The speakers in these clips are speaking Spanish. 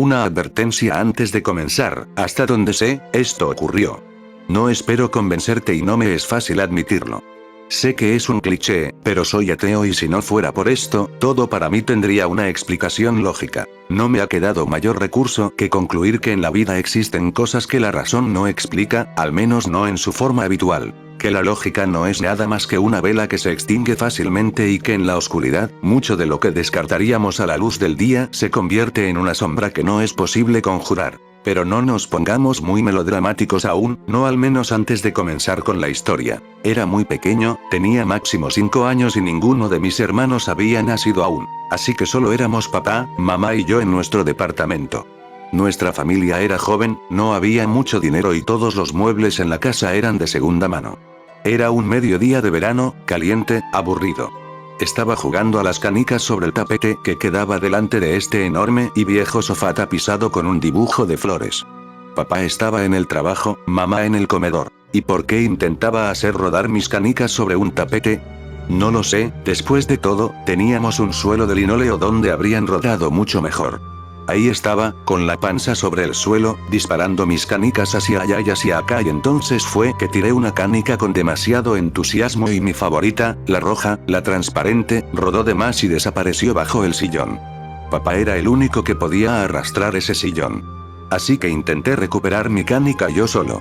Una advertencia antes de comenzar, hasta donde sé, esto ocurrió. No espero convencerte y no me es fácil admitirlo. Sé que es un cliché, pero soy ateo y si no fuera por esto, todo para mí tendría una explicación lógica. No me ha quedado mayor recurso que concluir que en la vida existen cosas que la razón no explica, al menos no en su forma habitual. Que la lógica no es nada más que una vela que se extingue fácilmente y que en la oscuridad, mucho de lo que descartaríamos a la luz del día se convierte en una sombra que no es posible conjurar. Pero no nos pongamos muy melodramáticos aún, no al menos antes de comenzar con la historia. Era muy pequeño, tenía máximo 5 años y ninguno de mis hermanos había nacido aún. Así que solo éramos papá, mamá y yo en nuestro departamento. Nuestra familia era joven, no había mucho dinero y todos los muebles en la casa eran de segunda mano. Era un mediodía de verano, caliente, aburrido. Estaba jugando a las canicas sobre el tapete que quedaba delante de este enorme y viejo sofá tapizado con un dibujo de flores. Papá estaba en el trabajo, mamá en el comedor. ¿Y por qué intentaba hacer rodar mis canicas sobre un tapete? No lo sé, después de todo, teníamos un suelo de linóleo donde habrían rodado mucho mejor. Ahí estaba, con la panza sobre el suelo, disparando mis canicas hacia allá y hacia acá y entonces fue que tiré una canica con demasiado entusiasmo y mi favorita, la roja, la transparente, rodó de más y desapareció bajo el sillón. Papá era el único que podía arrastrar ese sillón. Así que intenté recuperar mi canica yo solo.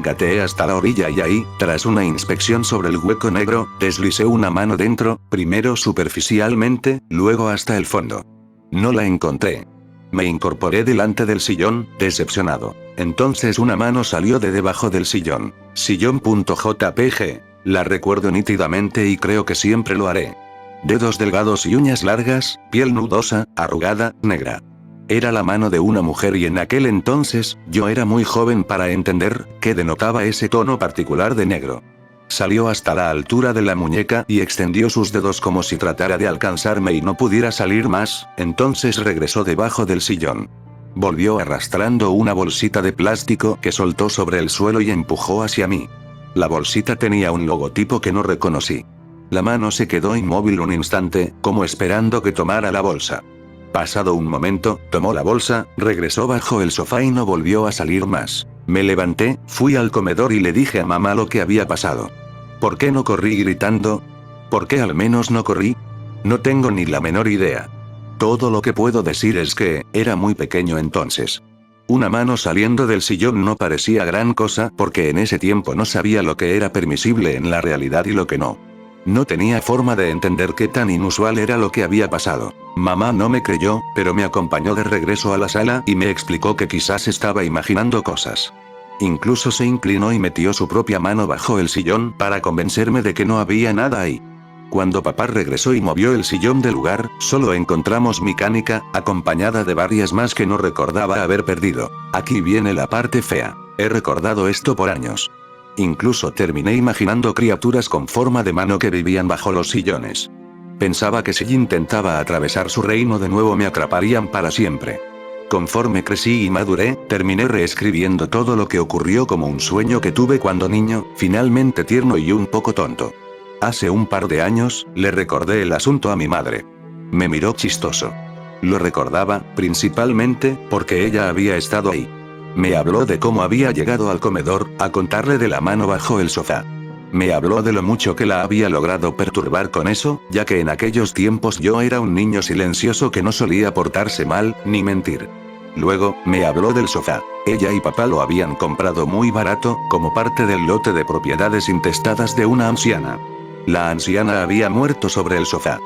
Gateé hasta la orilla y ahí, tras una inspección sobre el hueco negro, deslicé una mano dentro, primero superficialmente, luego hasta el fondo. No la encontré. Me incorporé delante del sillón, decepcionado. Entonces una mano salió de debajo del sillón. Sillón.jpg. La recuerdo nítidamente y creo que siempre lo haré. Dedos delgados y uñas largas, piel nudosa, arrugada, negra. Era la mano de una mujer y en aquel entonces, yo era muy joven para entender que denotaba ese tono particular de negro. Salió hasta la altura de la muñeca y extendió sus dedos como si tratara de alcanzarme y no pudiera salir más, entonces regresó debajo del sillón. Volvió arrastrando una bolsita de plástico que soltó sobre el suelo y empujó hacia mí. La bolsita tenía un logotipo que no reconocí. La mano se quedó inmóvil un instante, como esperando que tomara la bolsa. Pasado un momento, tomó la bolsa, regresó bajo el sofá y no volvió a salir más. Me levanté, fui al comedor y le dije a mamá lo que había pasado. ¿Por qué no corrí gritando? ¿Por qué al menos no corrí? No tengo ni la menor idea. Todo lo que puedo decir es que, era muy pequeño entonces. Una mano saliendo del sillón no parecía gran cosa porque en ese tiempo no sabía lo que era permisible en la realidad y lo que no. No tenía forma de entender qué tan inusual era lo que había pasado. Mamá no me creyó, pero me acompañó de regreso a la sala y me explicó que quizás estaba imaginando cosas. Incluso se inclinó y metió su propia mano bajo el sillón para convencerme de que no había nada ahí. Cuando papá regresó y movió el sillón del lugar, solo encontramos mi canica, acompañada de varias más que no recordaba haber perdido. Aquí viene la parte fea. He recordado esto por años. Incluso terminé imaginando criaturas con forma de mano que vivían bajo los sillones. Pensaba que si intentaba atravesar su reino de nuevo me atraparían para siempre. Conforme crecí y maduré, terminé reescribiendo todo lo que ocurrió como un sueño que tuve cuando niño, finalmente tierno y un poco tonto. Hace un par de años, le recordé el asunto a mi madre. Me miró chistoso. Lo recordaba, principalmente, porque ella había estado ahí. Me habló de cómo había llegado al comedor, a contarle de la mano bajo el sofá. Me habló de lo mucho que la había logrado perturbar con eso, ya que en aquellos tiempos yo era un niño silencioso que no solía portarse mal, ni mentir. Luego, me habló del sofá. Ella y papá lo habían comprado muy barato, como parte del lote de propiedades intestadas de una anciana. La anciana había muerto sobre el sofá.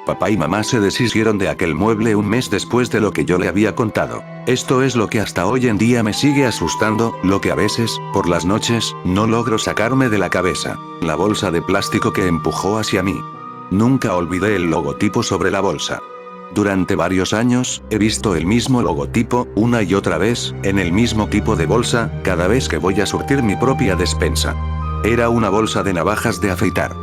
Papá y mamá se deshicieron de aquel mueble un mes después de lo que yo le había contado. Esto es lo que hasta hoy en día me sigue asustando, lo que a veces, por las noches, no logro sacarme de la cabeza. La bolsa de plástico que empujó hacia mí. Nunca olvidé el logotipo sobre la bolsa. Durante varios años, he visto el mismo logotipo, una y otra vez, en el mismo tipo de bolsa, cada vez que voy a surtir mi propia despensa. Era una bolsa de navajas de afeitar.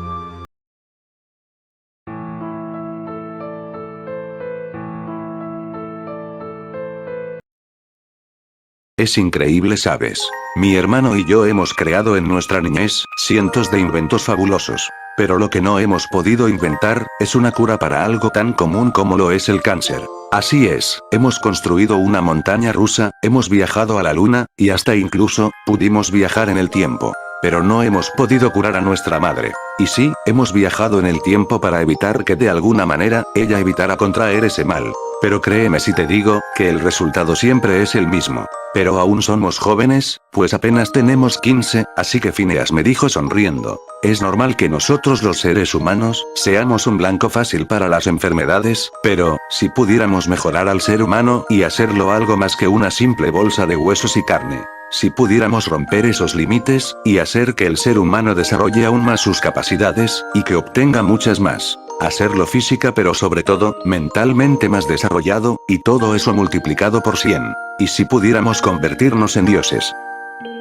Es increíble, ¿sabes? Mi hermano y yo hemos creado en nuestra niñez cientos de inventos fabulosos. Pero lo que no hemos podido inventar, es una cura para algo tan común como lo es el cáncer. Así es, hemos construido una montaña rusa, hemos viajado a la luna, y hasta incluso, pudimos viajar en el tiempo. Pero no hemos podido curar a nuestra madre. Y sí, hemos viajado en el tiempo para evitar que de alguna manera, ella evitara contraer ese mal. Pero créeme si te digo, que el resultado siempre es el mismo. Pero aún somos jóvenes, pues apenas tenemos 15, así que Phineas me dijo sonriendo. Es normal que nosotros los seres humanos, seamos un blanco fácil para las enfermedades, pero, si pudiéramos mejorar al ser humano y hacerlo algo más que una simple bolsa de huesos y carne. Si pudiéramos romper esos límites, y hacer que el ser humano desarrolle aún más sus capacidades, y que obtenga muchas más. Hacerlo física pero sobre todo, mentalmente más desarrollado, y todo eso multiplicado por 100. Y si pudiéramos convertirnos en dioses.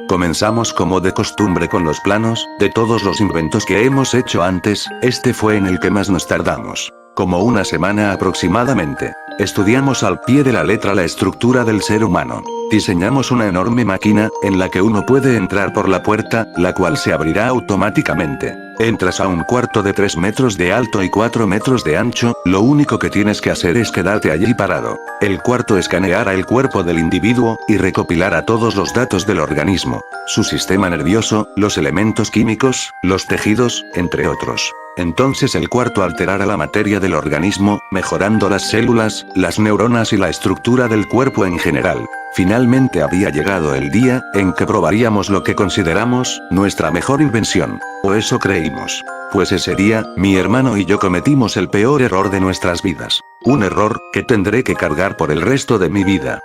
Comenzamos como de costumbre con los planos, de todos los inventos que hemos hecho antes, este fue en el que más nos tardamos. Como una semana aproximadamente. Estudiamos al pie de la letra la estructura del ser humano. Diseñamos una enorme máquina, en la que uno puede entrar por la puerta, la cual se abrirá automáticamente. Entras a un cuarto de 3 metros de alto y 4 metros de ancho, lo único que tienes que hacer es quedarte allí parado. El cuarto escaneará el cuerpo del individuo, y recopilará todos los datos del organismo. Su sistema nervioso, los elementos químicos, los tejidos, entre otros. Entonces el cuarto alterará la materia del organismo, mejorando las células, las neuronas y la estructura del cuerpo en general. Finalmente había llegado el día, en que probaríamos lo que consideramos, nuestra mejor invención. O eso creímos. Pues ese día, mi hermano y yo cometimos el peor error de nuestras vidas. Un error, que tendré que cargar por el resto de mi vida.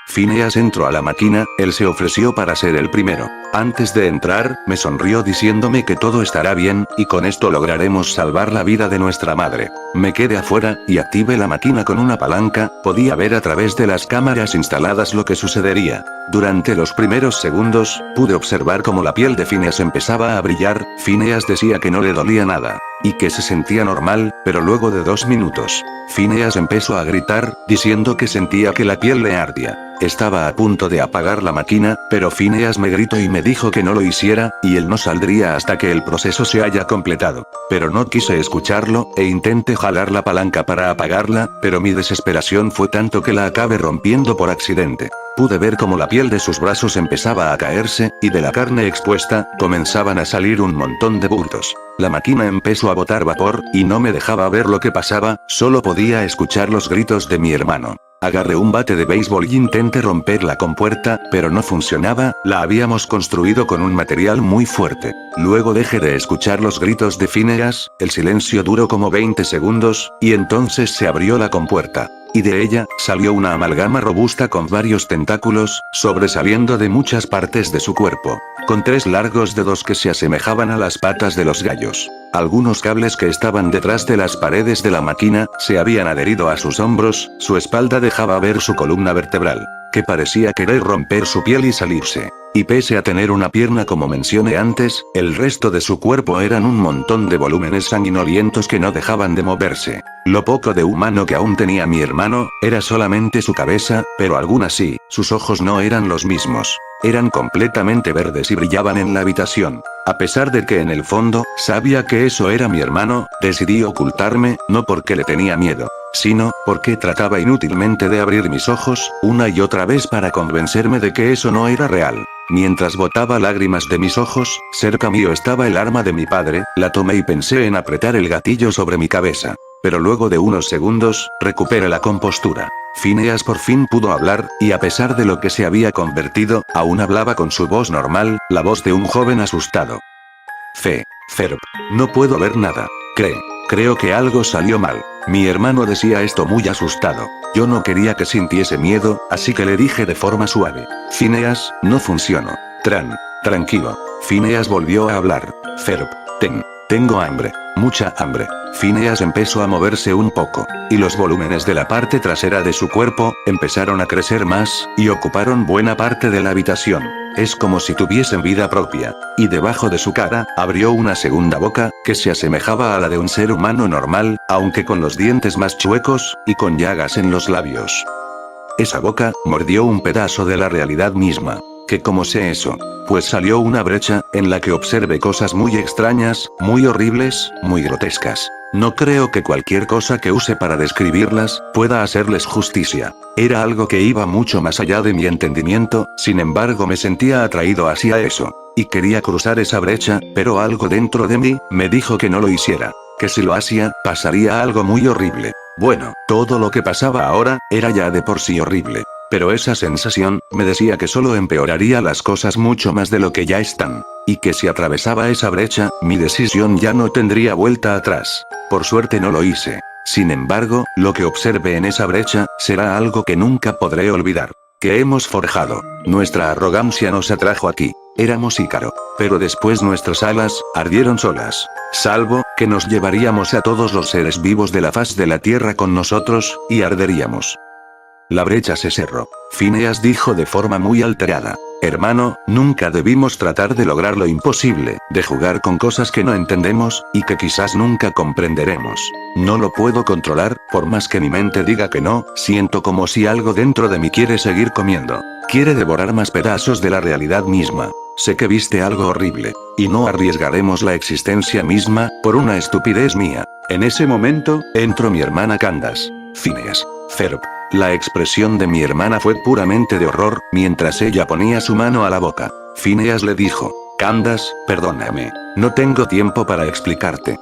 Phineas entró a la máquina, él se ofreció para ser el primero. Antes de entrar, me sonrió diciéndome que todo estará bien, y con esto lograremos salvar la vida de nuestra madre. Me quedé afuera, y activé la máquina con una palanca, podía ver a través de las cámaras instaladas lo que sucedería. Durante los primeros segundos, pude observar cómo la piel de Phineas empezaba a brillar, Phineas decía que no le dolía nada. Y que se sentía normal, pero luego de 2 minutos, Phineas empezó a gritar, diciendo que sentía que la piel le ardía. Estaba a punto de apagar la máquina, pero Phineas me gritó y me dijo que no lo hiciera, y él no saldría hasta que el proceso se haya completado. Pero no quise escucharlo, e intenté jalar la palanca para apagarla, pero mi desesperación fue tanto que la acabé rompiendo por accidente. Pude ver cómo la piel de sus brazos empezaba a caerse, y de la carne expuesta, comenzaban a salir un montón de bultos. La máquina empezó a botar vapor, y no me dejaba ver lo que pasaba, solo podía escuchar los gritos de mi hermano. Agarré un bate de béisbol y intenté romper la compuerta, pero no funcionaba, la habíamos construido con un material muy fuerte. Luego dejé de escuchar los gritos de Phineas, el silencio duró como 20 segundos, y entonces se abrió la compuerta. Y de ella, salió una amalgama robusta con varios tentáculos, sobresaliendo de muchas partes de su cuerpo. Con 3 largos dedos que se asemejaban a las patas de los gallos. Algunos cables que estaban detrás de las paredes de la máquina, se habían adherido a sus hombros, su espalda dejaba ver su columna vertebral, que parecía querer romper su piel y salirse. Y pese a tener una pierna como mencioné antes, el resto de su cuerpo eran un montón de volúmenes sanguinolientos que no dejaban de moverse. Lo poco de humano que aún tenía mi hermano, era solamente su cabeza, pero aún así, sus ojos no eran los mismos. Eran completamente verdes y brillaban en la habitación. A pesar de que en el fondo, sabía que eso era mi hermano, decidí ocultarme, no porque le tenía miedo, sino, porque trataba inútilmente de abrir mis ojos, una y otra vez para convencerme de que eso no era real. Mientras botaba lágrimas de mis ojos, cerca mío estaba el arma de mi padre, la tomé y pensé en apretar el gatillo sobre mi cabeza. Pero luego de unos segundos, recuperé la compostura. Phineas por fin pudo hablar, y a pesar de lo que se había convertido, aún hablaba con su voz normal, la voz de un joven asustado. Ferb, no puedo ver nada. Creo que algo salió mal. Mi hermano decía esto muy asustado. Yo no quería que sintiese miedo, así que le dije de forma suave. Phineas, no funcionó. Tranquilo. Phineas volvió a hablar. Ferb, tengo hambre. Mucha hambre. Phineas empezó a moverse un poco, y los volúmenes de la parte trasera de su cuerpo, empezaron a crecer más, y ocuparon buena parte de la habitación. Es como si tuviesen vida propia. Y debajo de su cara, abrió una segunda boca, que se asemejaba a la de un ser humano normal, aunque con los dientes más chuecos, y con llagas en los labios. Esa boca, mordió un pedazo de la realidad misma. ¿Cómo sé eso? Pues salió una brecha, en la que observé cosas muy extrañas, muy horribles, muy grotescas. No creo que cualquier cosa que use para describirlas, pueda hacerles justicia. Era algo que iba mucho más allá de mi entendimiento, sin embargo me sentía atraído hacia eso. Y quería cruzar esa brecha, pero algo dentro de mí, me dijo que no lo hiciera. Que si lo hacía, pasaría algo muy horrible. Bueno, todo lo que pasaba ahora, era ya de por sí horrible. Pero esa sensación, me decía que solo empeoraría las cosas mucho más de lo que ya están. Y que si atravesaba esa brecha, mi decisión ya no tendría vuelta atrás. Por suerte no lo hice. Sin embargo, lo que observe en esa brecha, será algo que nunca podré olvidar. Que hemos forjado. Nuestra arrogancia nos atrajo aquí. Éramos Ícaro. Pero después nuestras alas, ardieron solas. Salvo, que nos llevaríamos a todos los seres vivos de la faz de la tierra con nosotros, y arderíamos. La brecha se cerró. Phineas dijo de forma muy alterada. Hermano, nunca debimos tratar de lograr lo imposible, de jugar con cosas que no entendemos, y que quizás nunca comprenderemos. No lo puedo controlar, por más que mi mente diga que no, siento como si algo dentro de mí quiere seguir comiendo. Quiere devorar más pedazos de la realidad misma. Sé que viste algo horrible. Y no arriesgaremos la existencia misma, por una estupidez mía. En ese momento, entró mi hermana Candace. Phineas. Ferb. La expresión de mi hermana fue puramente de horror, mientras ella ponía su mano a la boca. Phineas le dijo, Candace, perdóname. No tengo tiempo para explicarte.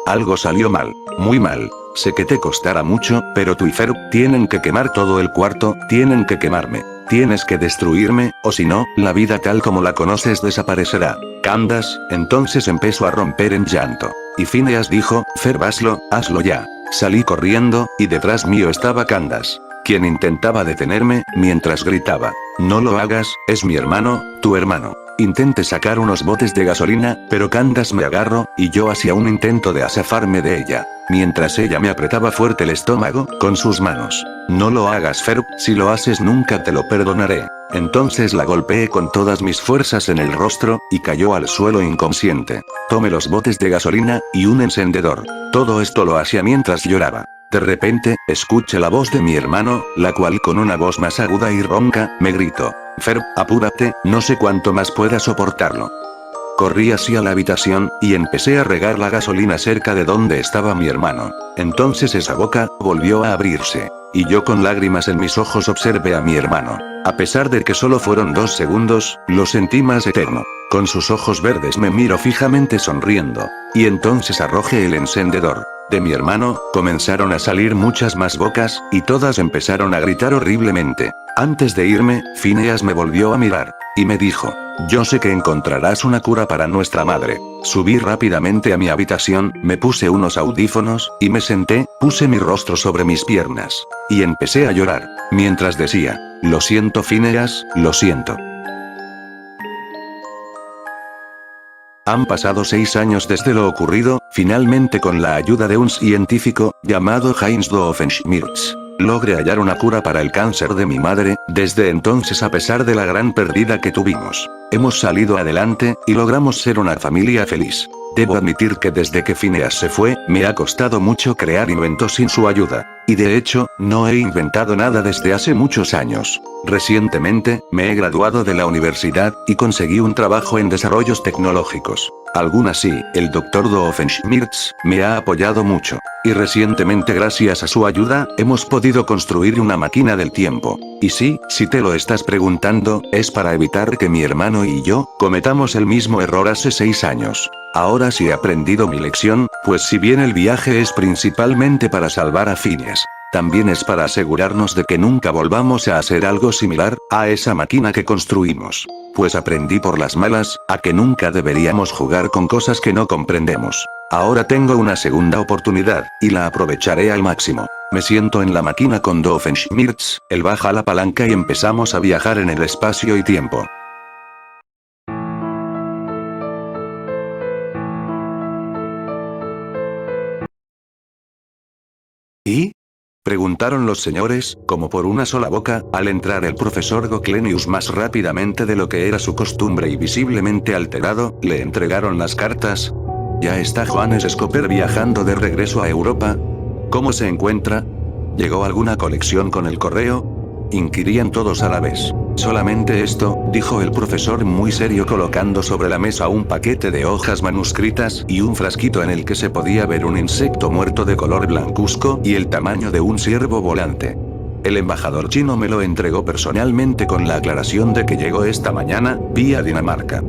Algo salió mal. Muy mal. Sé que te costará mucho, pero tú y Ferb tienen que quemar todo el cuarto, tienen que quemarme. Tienes que destruirme, o si no, la vida tal como la conoces desaparecerá. Candace, entonces empezó a romper en llanto. Y Phineas dijo, Ferb hazlo ya. Salí corriendo, y detrás mío estaba Candace, quien intentaba detenerme, mientras gritaba. No lo hagas, es mi hermano, tu hermano. Intenté sacar unos botes de gasolina, pero Candace me agarró, y yo hacía un intento de zafarme de ella, mientras ella me apretaba fuerte el estómago, con sus manos. No lo hagas, Ferb, si lo haces nunca te lo perdonaré. Entonces la golpeé con todas mis fuerzas en el rostro, y cayó al suelo inconsciente. Tomé los botes de gasolina, y un encendedor. Todo esto lo hacía mientras lloraba. De repente, escuché la voz de mi hermano, la cual con una voz más aguda y ronca, me gritó. Ferb, apúrate, no sé cuánto más pueda soportarlo. Corrí hacia la habitación, y empecé a regar la gasolina cerca de donde estaba mi hermano. Entonces esa boca, volvió a abrirse. Y yo con lágrimas en mis ojos observé a mi hermano. A pesar de que solo fueron 2 segundos, lo sentí más eterno. Con sus ojos verdes me miró fijamente sonriendo. Y entonces arrojé el encendedor. De mi hermano, comenzaron a salir muchas más bocas, y todas empezaron a gritar horriblemente. Antes de irme, Phineas me volvió a mirar. Y me dijo, yo sé que encontrarás una cura para nuestra madre. Subí rápidamente a mi habitación, me puse unos audífonos, y me senté, puse mi rostro sobre mis piernas. Y empecé a llorar, mientras decía, lo siento Phineas, lo siento. Han pasado 6 años desde lo ocurrido, finalmente con la ayuda de un científico, llamado Heinz Doofenshmirtz. Logré hallar una cura para el cáncer de mi madre, desde entonces a pesar de la gran pérdida que tuvimos. Hemos salido adelante, y logramos ser una familia feliz. Debo admitir que desde que Phineas se fue, me ha costado mucho crear inventos sin su ayuda. Y de hecho, no he inventado nada desde hace muchos años. Recientemente, me he graduado de la universidad, y conseguí un trabajo en desarrollos tecnológicos. Aún así, el Dr. Doofenshmirtz me ha apoyado mucho. Y recientemente gracias a su ayuda, hemos podido construir una máquina del tiempo. Y sí, si te lo estás preguntando, es para evitar que mi hermano y yo, cometamos el mismo error hace 6 años. Ahora sí he aprendido mi lección, pues si bien el viaje es principalmente para salvar a Phineas, también es para asegurarnos de que nunca volvamos a hacer algo similar a esa máquina que construimos. Pues aprendí por las malas, a que nunca deberíamos jugar con cosas que no comprendemos. Ahora tengo una segunda oportunidad, y la aprovecharé al máximo. Me siento en la máquina con Doofenshmirtz, él baja la palanca y empezamos a viajar en el espacio y tiempo. ¿Y? Preguntaron los señores, como por una sola boca, al entrar el profesor Goclenius más rápidamente de lo que era su costumbre y visiblemente alterado, le entregaron las cartas. ¿Ya está Johannes Scopper viajando de regreso a Europa? ¿Cómo se encuentra? ¿Llegó alguna colección con el correo? Inquirían todos a la vez. Solamente esto, dijo el profesor muy serio colocando sobre la mesa un paquete de hojas manuscritas y un frasquito en el que se podía ver un insecto muerto de color blancuzco y el tamaño de un ciervo volante. El embajador chino me lo entregó personalmente con la aclaración de que llegó esta mañana, vía Dinamarca.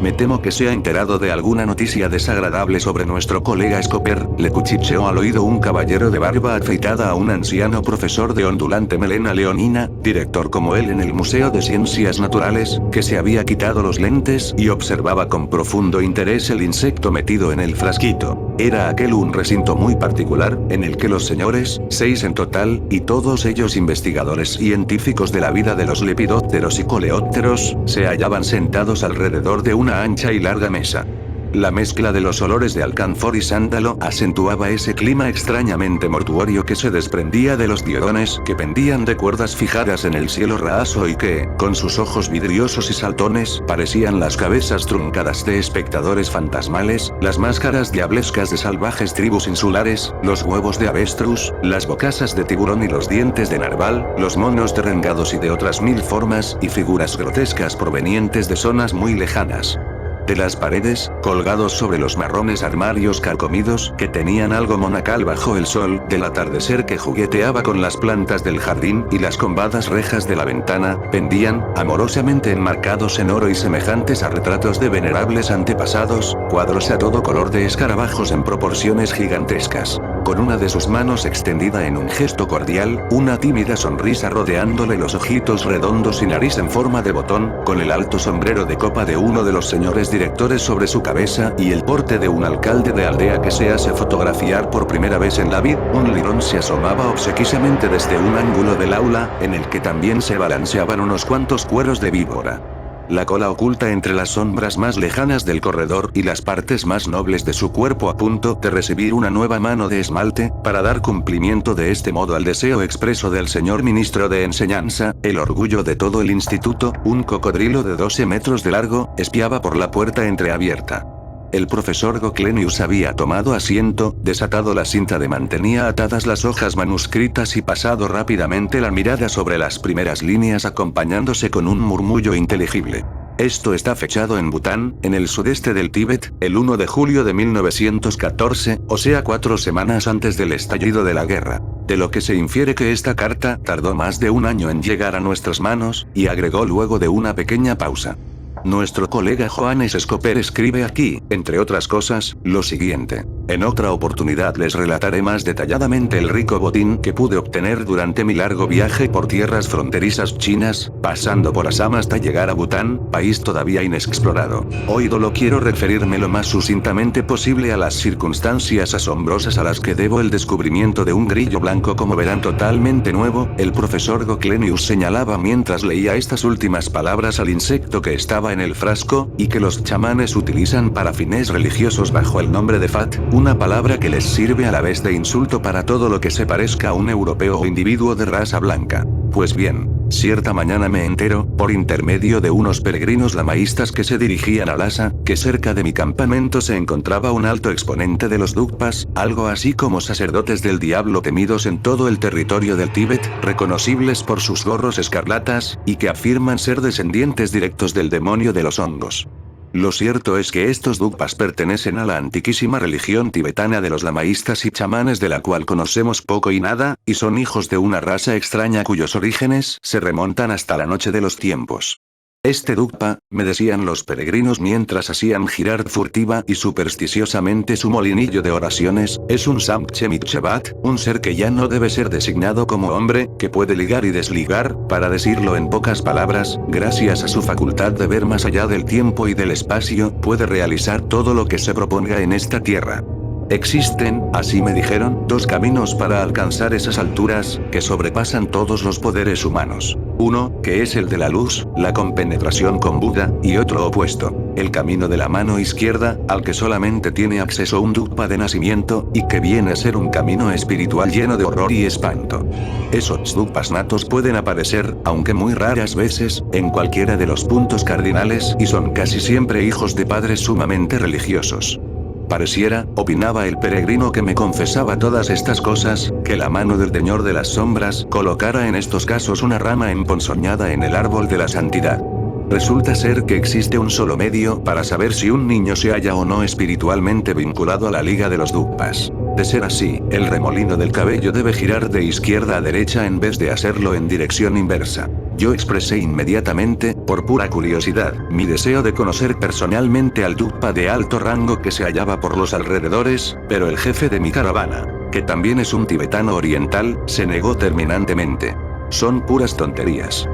Me temo que se ha enterado de alguna noticia desagradable sobre nuestro colega Scopper, le cuchicheó al oído un caballero de barba afeitada a un anciano profesor de ondulante melena leonina, director como él en el Museo de Ciencias Naturales, que se había quitado los lentes y observaba con profundo interés el insecto metido en el frasquito. Era aquel un recinto muy particular, en el que los señores, 6 en total, y todos ellos investigadores científicos de la vida de los lepidópteros y coleópteros, se hallaban sentados alrededor de una ancha y larga mesa. La mezcla de los olores de alcanfor y sándalo acentuaba ese clima extrañamente mortuorio que se desprendía de los diodones que pendían de cuerdas fijadas en el cielo raso y que, con sus ojos vidriosos y saltones, parecían las cabezas truncadas de espectadores fantasmales, las máscaras diablescas de salvajes tribus insulares, los huevos de avestruz, las bocazas de tiburón y los dientes de narval, los monos derrengados y de otras 1000 formas y figuras grotescas provenientes de zonas muy lejanas. De las paredes, colgados sobre los marrones armarios carcomidos que tenían algo monacal bajo el sol del atardecer que jugueteaba con las plantas del jardín y las combadas rejas de la ventana, pendían, amorosamente enmarcados en oro y semejantes a retratos de venerables antepasados, cuadros a todo color de escarabajos en proporciones gigantescas. Con una de sus manos extendida en un gesto cordial, una tímida sonrisa rodeándole los ojitos redondos y nariz en forma de botón, con el alto sombrero de copa de uno de los señores directores sobre su cabeza y el porte de un alcalde de aldea que se hace fotografiar por primera vez en la vid, un lirón se asomaba obsequisamente desde un ángulo del aula, en el que también se balanceaban unos cuantos cueros de víbora. La cola oculta entre las sombras más lejanas del corredor y las partes más nobles de su cuerpo a punto de recibir una nueva mano de esmalte, para dar cumplimiento de este modo al deseo expreso del señor ministro de Enseñanza, el orgullo de todo el instituto, un cocodrilo de 12 metros de largo, espiaba por la puerta entreabierta. El profesor Goclenius había tomado asiento, desatado la cinta de mantenía atadas las hojas manuscritas y pasado rápidamente la mirada sobre las primeras líneas acompañándose con un murmullo inteligible. Esto está fechado en Bután, en el sudeste del Tíbet, el 1 de julio de 1914, o sea 4 semanas antes del estallido de la guerra. De lo que se infiere que esta carta tardó más de un año en llegar a nuestras manos, y agregó luego de una pequeña pausa. Nuestro colega Johannes Scopper escribe aquí, entre otras cosas, lo siguiente. En otra oportunidad les relataré más detalladamente el rico botín que pude obtener durante mi largo viaje por tierras fronterizas chinas, pasando por Assam hasta llegar a Bután, país todavía inexplorado. Hoy solo quiero referirme lo más sucintamente posible a las circunstancias asombrosas a las que debo el descubrimiento de un grillo blanco como verán totalmente nuevo, el profesor Goclenius señalaba mientras leía estas últimas palabras al insecto que estaba en el frasco, y que los chamanes utilizan para fines religiosos bajo el nombre de Fat, una palabra que les sirve a la vez de insulto para todo lo que se parezca a un europeo o individuo de raza blanca. Pues bien, cierta mañana me entero, por intermedio de unos peregrinos lamaístas que se dirigían a Lhasa, que cerca de mi campamento se encontraba un alto exponente de los Dugpas, algo así como sacerdotes del diablo temidos en todo el territorio del Tíbet, reconocibles por sus gorros escarlatas, y que afirman ser descendientes directos del demonio de los hongos. Lo cierto es que estos Dugpas pertenecen a la antiquísima religión tibetana de los lamaístas y chamanes de la cual conocemos poco y nada, y son hijos de una raza extraña cuyos orígenes se remontan hasta la noche de los tiempos. Este Dugpa, me decían los peregrinos mientras hacían girar furtiva y supersticiosamente su molinillo de oraciones, es un Samchemichevat, un ser que ya no debe ser designado como hombre, que puede ligar y desligar, para decirlo en pocas palabras, gracias a su facultad de ver más allá del tiempo y del espacio, puede realizar todo lo que se proponga en esta tierra. Existen, así me dijeron, 2 caminos para alcanzar esas alturas, que sobrepasan todos los poderes humanos. Uno, que es el de la luz, la compenetración con Buda, y otro opuesto, el camino de la mano izquierda, al que solamente tiene acceso un Dugpa de nacimiento, y que viene a ser un camino espiritual lleno de horror y espanto. Esos Dugpas natos pueden aparecer, aunque muy raras veces, en cualquiera de los puntos cardinales y son casi siempre hijos de padres sumamente religiosos. Pareciera, opinaba el peregrino que me confesaba todas estas cosas, que la mano del Señor de las sombras colocara en estos casos una rama emponzoñada en el árbol de la santidad. Resulta ser que existe un solo medio para saber si un niño se halla o no espiritualmente vinculado a la Liga de los Dugpas. De ser así, el remolino del cabello debe girar de izquierda a derecha en vez de hacerlo en dirección inversa. Yo expresé inmediatamente, por pura curiosidad, mi deseo de conocer personalmente al Dugpa de alto rango que se hallaba por los alrededores, pero el jefe de mi caravana, que también es un tibetano oriental, se negó terminantemente. Son puras tonterías.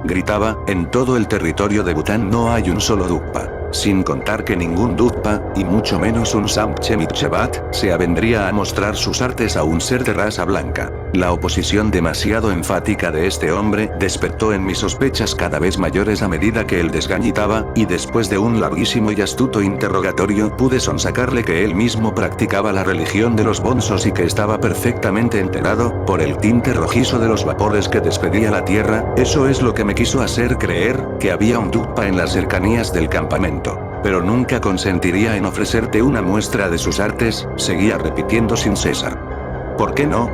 Gritaba, en todo el territorio de Bután no hay un solo Dugpa. Sin contar que ningún Dugpa, y mucho menos un Samche Mitchebat, se avendría a mostrar sus artes a un ser de raza blanca. La oposición demasiado enfática de este hombre despertó en mis sospechas cada vez mayores a medida que él desgañitaba, y después de un larguísimo y astuto interrogatorio pude sonsacarle que él mismo practicaba la religión de los bonzos y que estaba perfectamente enterado, por el tinte rojizo de los vapores que despedía la tierra. Eso es lo que me quiso hacer creer, que había un Dugpa en las cercanías del campamento. Pero nunca consentiría en ofrecerte una muestra de sus artes, seguía repitiendo sin cesar. ¿Por qué no?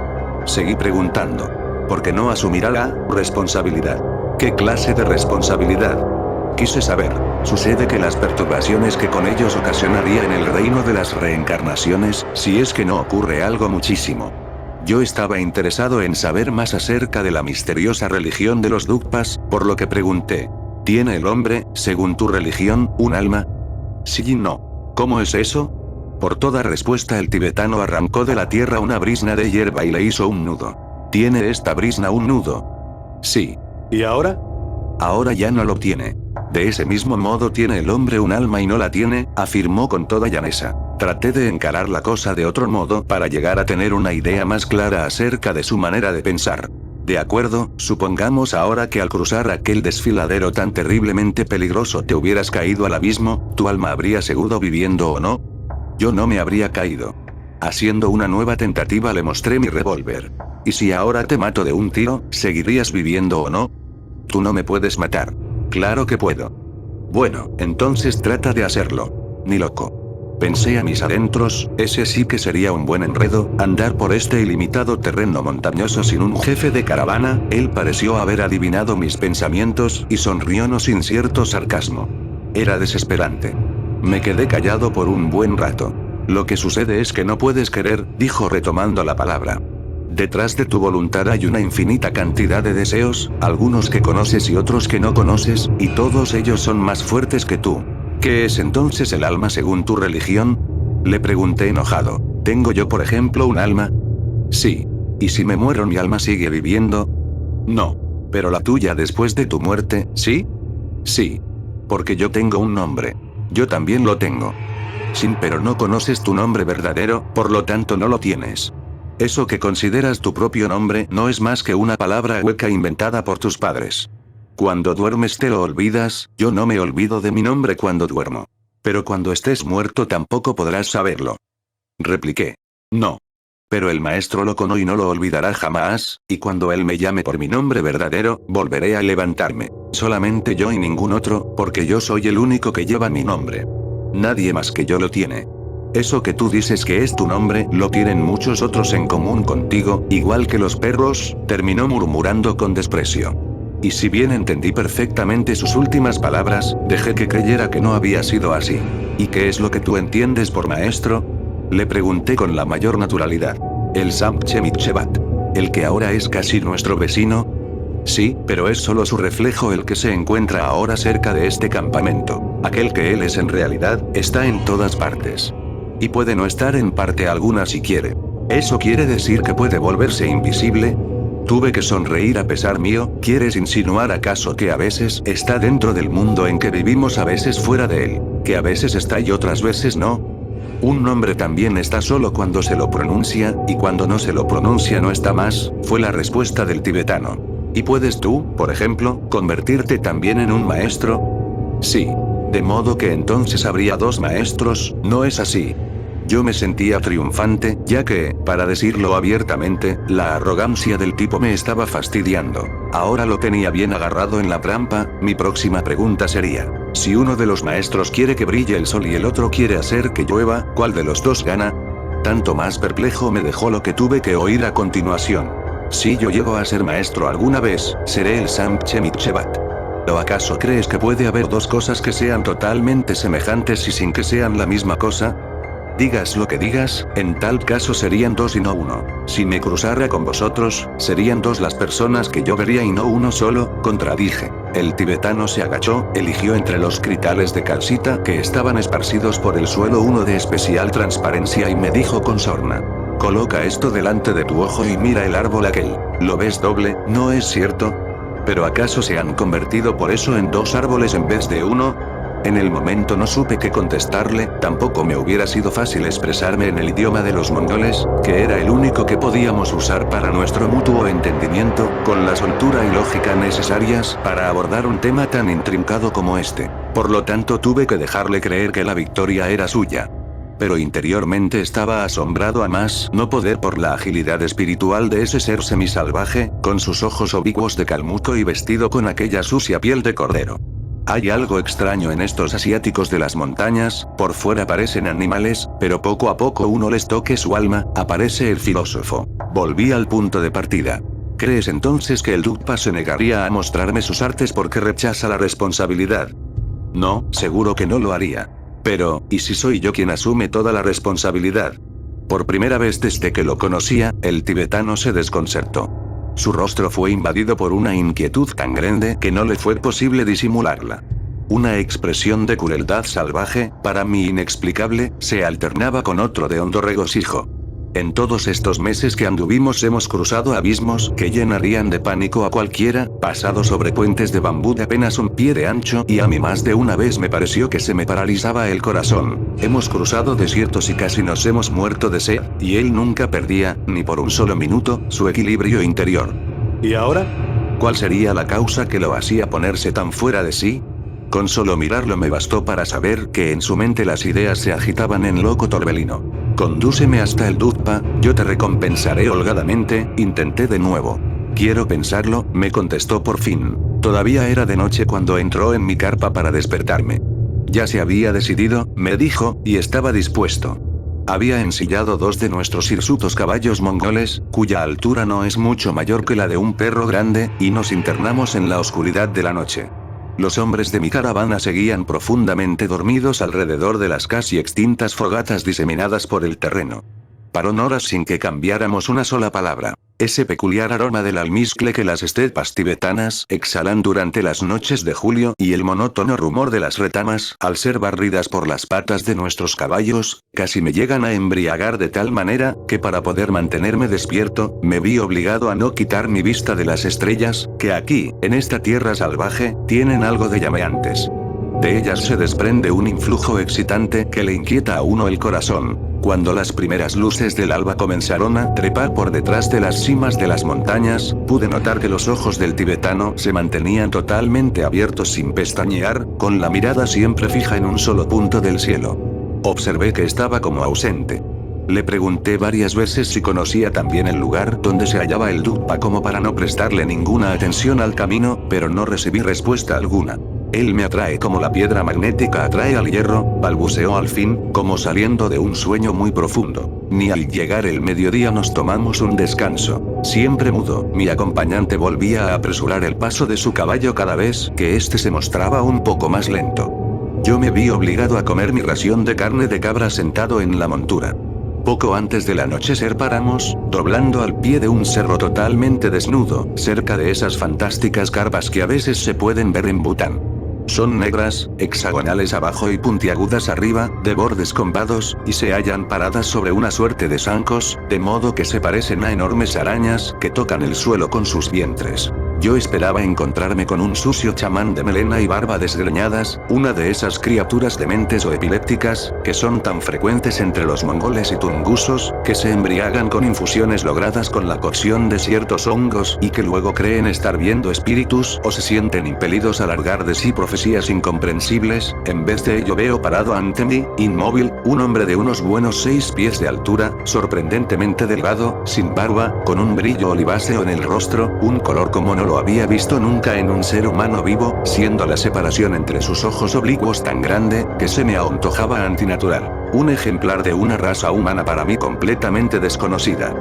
Seguí preguntando. ¿Por qué no asumirá la responsabilidad? ¿Qué clase de responsabilidad? Quise saber. Sucede que las perturbaciones que con ellos ocasionaría en el reino de las reencarnaciones, si es que no ocurre algo muchísimo. Yo estaba interesado en saber más acerca de la misteriosa religión de los Dugpas, por lo que pregunté. ¿Tiene el hombre, según tu religión, un alma? Sí y no. ¿Cómo es eso? Por toda respuesta el tibetano arrancó de la tierra una brizna de hierba y le hizo un nudo. ¿Tiene esta brizna un nudo? Sí. ¿Y ahora? Ahora ya no lo tiene. De ese mismo modo tiene el hombre un alma y no la tiene, afirmó con toda llaneza. Traté de encarar la cosa de otro modo para llegar a tener una idea más clara acerca de su manera de pensar. De acuerdo, supongamos ahora que al cruzar aquel desfiladero tan terriblemente peligroso te hubieras caído al abismo, ¿tu alma habría seguido viviendo o no? Yo no me habría caído. Haciendo una nueva tentativa le mostré mi revólver. ¿Y si ahora te mato de un tiro, seguirías viviendo o no? Tú no me puedes matar. Claro que puedo. Bueno, entonces trata de hacerlo. Ni loco. Pensé a mis adentros, ese sí que sería un buen enredo, andar por este ilimitado terreno montañoso sin un jefe de caravana. Él pareció haber adivinado mis pensamientos y sonrió no sin cierto sarcasmo. Era desesperante. Me quedé callado por un buen rato. Lo que sucede es que no puedes querer, dijo retomando la palabra. Detrás de tu voluntad hay una infinita cantidad de deseos, algunos que conoces y otros que no conoces, y todos ellos son más fuertes que tú. ¿Qué es entonces el alma según tu religión? Le pregunté enojado. ¿Tengo yo por ejemplo un alma? Sí. ¿Y si me muero mi alma sigue viviendo? No. ¿Pero la tuya después de tu muerte, sí? Sí. Porque yo tengo un nombre. Yo también lo tengo. Sí, pero no conoces tu nombre verdadero, por lo tanto no lo tienes. Eso que consideras tu propio nombre no es más que una palabra hueca inventada por tus padres. Cuando duermes te lo olvidas, yo no me olvido de mi nombre cuando duermo. Pero cuando estés muerto tampoco podrás saberlo. Repliqué. No. Pero el maestro lo conoce y no lo olvidará jamás, y cuando él me llame por mi nombre verdadero, volveré a levantarme. Solamente yo y ningún otro, porque yo soy el único que lleva mi nombre. Nadie más que yo lo tiene. Eso que tú dices que es tu nombre, lo tienen muchos otros en común contigo, igual que los perros, terminó murmurando con desprecio. Y si bien entendí perfectamente sus últimas palabras, dejé que creyera que no había sido así. ¿Y qué es lo que tú entiendes por maestro? Le pregunté con la mayor naturalidad. El Samche Mitchebat. ¿El que ahora es casi nuestro vecino? Sí, pero es solo su reflejo el que se encuentra ahora cerca de este campamento. Aquel que él es en realidad, está en todas partes. Y puede no estar en parte alguna si quiere. ¿Eso quiere decir que puede volverse invisible? Tuve que sonreír a pesar mío. ¿Quieres insinuar acaso que a veces está dentro del mundo en que vivimos, a veces fuera de él? ¿Que a veces está y otras veces no? Un nombre también está solo cuando se lo pronuncia, y cuando no se lo pronuncia no está más, fue la respuesta del tibetano. ¿Y puedes tú, por ejemplo, convertirte también en un maestro? Sí. De modo que entonces habría dos maestros, ¿no es así? Yo me sentía triunfante, ya que, para decirlo abiertamente, la arrogancia del tipo me estaba fastidiando. Ahora lo tenía bien agarrado en la trampa. Mi próxima pregunta sería: si uno de los maestros quiere que brille el sol y el otro quiere hacer que llueva, ¿cuál de los dos gana? Tanto más perplejo me dejó lo que tuve que oír a continuación. Si yo llego a ser maestro alguna vez, seré el Sam Chemichevat. ¿O acaso crees que puede haber dos cosas que sean totalmente semejantes y sin que sean la misma cosa? Digas lo que digas, en tal caso serían dos y no uno. Si me cruzara con vosotros, serían dos las personas que yo vería y no uno solo, contradije. El tibetano se agachó, eligió entre los cristales de calcita que estaban esparcidos por el suelo uno de especial transparencia y me dijo con sorna: coloca esto delante de tu ojo y mira el árbol aquel. ¿Lo ves doble, no es cierto? ¿Pero acaso se han convertido por eso en dos árboles en vez de uno? En el momento no supe qué contestarle, tampoco me hubiera sido fácil expresarme en el idioma de los mongoles, que era el único que podíamos usar para nuestro mutuo entendimiento, con la soltura y lógica necesarias para abordar un tema tan intrincado como este. Por lo tanto tuve que dejarle creer que la victoria era suya. Pero interiormente estaba asombrado a más no poder por la agilidad espiritual de ese ser semisalvaje, con sus ojos oblicuos de calmuco y vestido con aquella sucia piel de cordero. Hay algo extraño en estos asiáticos de las montañas, por fuera parecen animales, pero poco a poco uno les toque su alma, aparece el filósofo. Volví al punto de partida. ¿Crees entonces que el Dugpa se negaría a mostrarme sus artes porque rechaza la responsabilidad? No, seguro que no lo haría. Pero, ¿y si soy yo quien asume toda la responsabilidad? Por primera vez desde que lo conocía, el tibetano se desconcertó. Su rostro fue invadido por una inquietud tan grande que no le fue posible disimularla. Una expresión de crueldad salvaje, para mí inexplicable, se alternaba con otro de hondo regocijo. En todos estos meses que anduvimos hemos cruzado abismos que llenarían de pánico a cualquiera, pasado sobre puentes de bambú de apenas un pie de ancho y a mí más de una vez me pareció que se me paralizaba el corazón. Hemos cruzado desiertos y casi nos hemos muerto de sed, y él nunca perdía, ni por un solo minuto, su equilibrio interior. ¿Y ahora? ¿Cuál sería la causa que lo hacía ponerse tan fuera de sí? Con solo mirarlo me bastó para saber que en su mente las ideas se agitaban en loco torbellino. Condúceme hasta el Dugpa, yo te recompensaré holgadamente, intenté de nuevo. Quiero pensarlo, me contestó por fin. Todavía era de noche cuando entró en mi carpa para despertarme. Ya se había decidido, me dijo, y estaba dispuesto. Había ensillado dos de nuestros hirsutos caballos mongoles, cuya altura no es mucho mayor que la de un perro grande, y nos internamos en la oscuridad de la noche. Los hombres de mi caravana seguían profundamente dormidos alrededor de las casi extintas fogatas diseminadas por el terreno. Pasaron horas sin que cambiáramos una sola palabra. Ese peculiar aroma del almizcle que las estepas tibetanas exhalan durante las noches de julio y el monótono rumor de las retamas al ser barridas por las patas de nuestros caballos, casi me llegan a embriagar de tal manera, que para poder mantenerme despierto, me vi obligado a no quitar mi vista de las estrellas, que aquí, en esta tierra salvaje, tienen algo de llameantes. De ellas se desprende un influjo excitante que le inquieta a uno el corazón. Cuando las primeras luces del alba comenzaron a trepar por detrás de las cimas de las montañas, pude notar que los ojos del tibetano se mantenían totalmente abiertos sin pestañear, con la mirada siempre fija en un solo punto del cielo. Observé que estaba como ausente. Le pregunté varias veces si conocía también el lugar donde se hallaba el Dugpa como para no prestarle ninguna atención al camino, pero no recibí respuesta alguna. Él me atrae como la piedra magnética atrae al hierro, balbuceó al fin, como saliendo de un sueño muy profundo. Ni al llegar el mediodía nos tomamos un descanso. Siempre mudo, mi acompañante volvía a apresurar el paso de su caballo cada vez que éste se mostraba un poco más lento. Yo me vi obligado a comer mi ración de carne de cabra sentado en la montura. Poco antes del anochecer paramos, doblando al pie de un cerro totalmente desnudo, cerca de esas fantásticas carpas que a veces se pueden ver en Bután. Son negras, hexagonales abajo y puntiagudas arriba, de bordes combados, y se hallan paradas sobre una suerte de zancos, de modo que se parecen a enormes arañas que tocan el suelo con sus vientres. Yo esperaba encontrarme con un sucio chamán de melena y barba desgreñadas, una de esas criaturas dementes o epilépticas, que son tan frecuentes entre los mongoles y tungusos, que se embriagan con infusiones logradas con la cocción de ciertos hongos y que luego creen estar viendo espíritus o se sienten impelidos a largar de sí profecías incomprensibles. En vez de ello veo parado ante mí, inmóvil, un hombre de unos buenos 6 pies de altura, sorprendentemente delgado, sin barba, con un brillo oliváceo en el rostro, un color como no lo había visto nunca en un ser humano vivo, siendo la separación entre sus ojos oblicuos tan grande, que se me antojaba antinatural. Un ejemplar de una raza humana para mí completamente desconocida.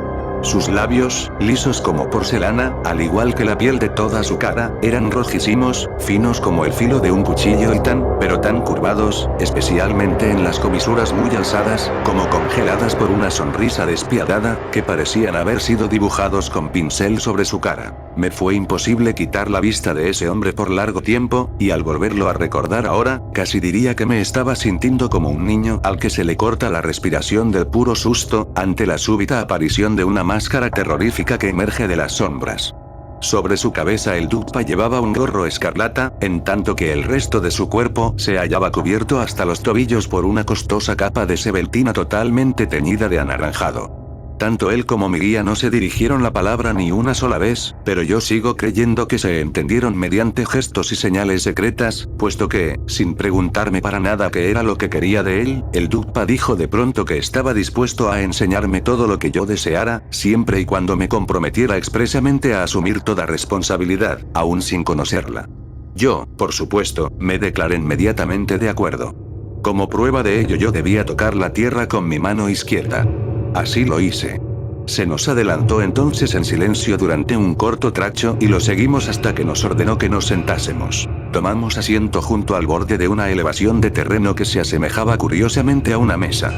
Sus labios, lisos como porcelana, al igual que la piel de toda su cara, eran rojísimos, finos como el filo de un cuchillo y pero tan curvados, especialmente en las comisuras muy alzadas, como congeladas por una sonrisa despiadada, que parecían haber sido dibujados con pincel sobre su cara. Me fue imposible quitar la vista de ese hombre por largo tiempo, y al volverlo a recordar ahora, casi diría que me estaba sintiendo como un niño al que se le corta la respiración del puro susto, ante la súbita aparición de una máscara terrorífica que emerge de las sombras. Sobre su cabeza el Dugpa llevaba un gorro escarlata, en tanto que el resto de su cuerpo se hallaba cubierto hasta los tobillos por una costosa capa de sebeltina totalmente teñida de anaranjado. Tanto él como mi guía no se dirigieron la palabra ni una sola vez, pero yo sigo creyendo que se entendieron mediante gestos y señales secretas, puesto que, sin preguntarme para nada qué era lo que quería de él, el Dugpa dijo de pronto que estaba dispuesto a enseñarme todo lo que yo deseara, siempre y cuando me comprometiera expresamente a asumir toda responsabilidad, aún sin conocerla. Yo, por supuesto, me declaré inmediatamente de acuerdo. Como prueba de ello yo debía tocar la tierra con mi mano izquierda. Así lo hice. Se nos adelantó entonces en silencio durante un corto trecho y lo seguimos hasta que nos ordenó que nos sentásemos. Tomamos asiento junto al borde de una elevación de terreno que se asemejaba curiosamente a una mesa.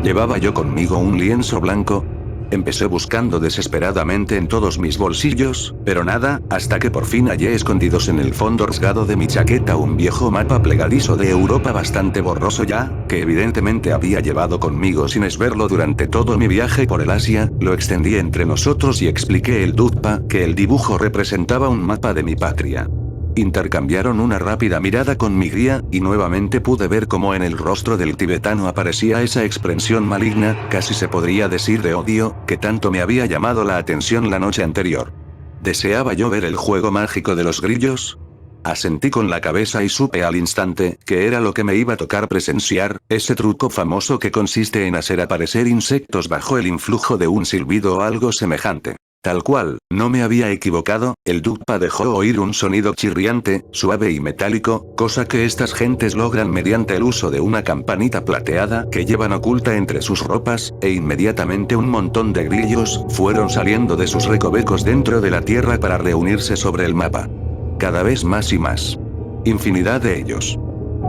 Llevaba yo conmigo un lienzo blanco. Empecé buscando desesperadamente en todos mis bolsillos, pero nada, hasta que por fin hallé escondidos en el fondo rasgado de mi chaqueta un viejo mapa plegadizo de Europa bastante borroso ya, que evidentemente había llevado conmigo sin verlo durante todo mi viaje por el Asia. Lo extendí entre nosotros y expliqué el Dugpa que el dibujo representaba un mapa de mi patria. Intercambiaron una rápida mirada con mi guía, y nuevamente pude ver cómo en el rostro del tibetano aparecía esa expresión maligna, casi se podría decir de odio, que tanto me había llamado la atención la noche anterior. ¿Deseaba yo ver el juego mágico de los grillos? Asentí con la cabeza y supe al instante que era lo que me iba a tocar presenciar, ese truco famoso que consiste en hacer aparecer insectos bajo el influjo de un silbido o algo semejante. Tal cual, no me había equivocado, el Dugpa dejó oír un sonido chirriante, suave y metálico, cosa que estas gentes logran mediante el uso de una campanita plateada que llevan oculta entre sus ropas, e inmediatamente un montón de grillos fueron saliendo de sus recovecos dentro de la tierra para reunirse sobre el mapa. Cada vez más y más. Infinidad de ellos.